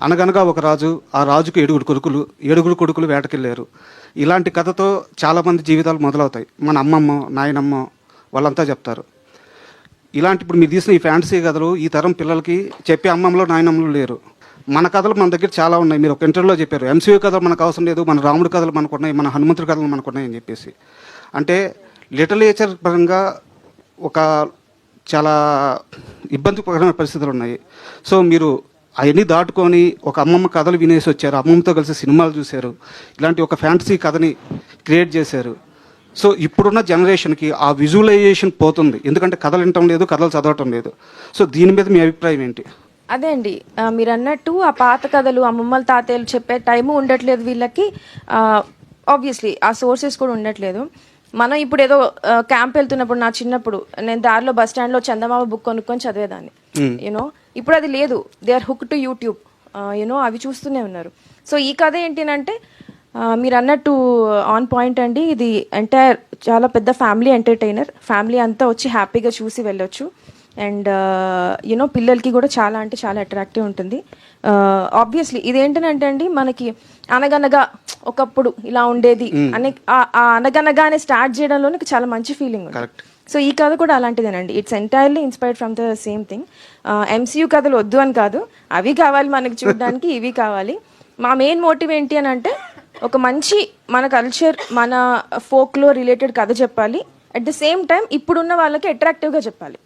అనగనగా ఒక రాజు, ఆ రాజుకు 7 కొడుకులు వేటకెళ్ళారు. ఇలాంటి కథతో చాలామంది జీవితాలు మొదలవుతాయి. మన అమ్మమ్మ, నాయనమ్మ వాళ్ళంతా చెప్తారు. ఇలాంటి ఇప్పుడు మీరు తీసిన ఈ ఫ్యాంటసీ కథలు ఈ తరం పిల్లలకి చెప్పే అమ్మమ్మలో, నాయనమ్మలు లేరు. మన కథలు మన దగ్గర చాలా ఉన్నాయి. మీరు ఒక ఇంటర్వ్యూలో చెప్పారు, ఎంసీయూ కథలు మనకు అవసరం లేదు, మన రాముడి కథలు మనకున్నాయి, మన హనుమంతుడి కథలు మనకున్నాయి అని చెప్పేసి. అంటే లిటరేచర్ పరంగా ఒక చాలా ఇబ్బందికరమైన పరిస్థితులు ఉన్నాయి. సో మీరు అవన్నీ దాటుకొని ఒక అమ్మమ్మ కథలు వినేసి వచ్చారు, అమ్మమ్మతో కలిసి సినిమాలు చూశారు, ఇలాంటి ఒక ఫ్యాంటసీ కథని క్రియేట్ చేశారు. సో ఇప్పుడున్న జనరేషన్కి ఆ విజువలైజేషన్ పోతుంది, ఎందుకంటే కథలు వినటం లేదు, కథలు చదవటం లేదు. సో దీని మీద మీ అభిప్రాయం ఏంటి? అదే అండి, మీరు అన్నట్టు ఆ పాత కథలు అమ్మమ్మల తాతయ్యలు చెప్పే టైము ఉండట్లేదు వీళ్ళకి. ఆబ్వియస్లీ ఆ సోర్సెస్ కూడా ఉండట్లేదు. మనం ఇప్పుడు ఏదో క్యాంప్ వెళ్తున్నప్పుడు, నా చిన్నప్పుడు నేను దారిలో బస్ స్టాండ్లో చందమామ బుక్ కొనుక్కొని చదివేదాన్ని. యూనో ఇప్పుడు అది లేదు. They are hook to YouTube, you know అవి చూస్తూనే ఉన్నారు. సో ఈ కథ ఏంటంటే మీరు అన్నట్టు ఆన్ పాయింట్ అండి. ఇది ఎంటైర్ చాలా పెద్ద ఫ్యామిలీ ఎంటర్టైనర్. ఫ్యామిలీ అంతా వచ్చి హ్యాపీగా చూసి వెళ్ళొచ్చు. అండ్ యూనో పిల్లలకి కూడా చాలా అంటే చాలా అట్రాక్టివ్ ఉంటుంది. ఆబ్వియస్లీ ఇదేంటంటే అండి, మనకి అనగనగా ఒకప్పుడు ఇలా ఉండేది అనే ఆ అనగనగానే స్టార్ట్ చేయడంలో చాలా మంచి ఫీలింగ్ ఉంది. సో ఈ కథ కూడా అలాంటిదేనండి. It's entirely inspired from the same thing. MCU కథలు వద్దు అని కాదు, అవి కావాలి మనకి చూడడానికి, ఇవి కావాలి. మా మెయిన్ మోటివ్ ఏంటి అని అంటే, ఒక మంచి మన కల్చర్, మన ఫోక్లో రిలేటెడ్ కథ చెప్పాలి. అట్ ద సేమ్ టైం ఇప్పుడున్న వాళ్ళకి అట్రాక్టివ్గా చెప్పాలి.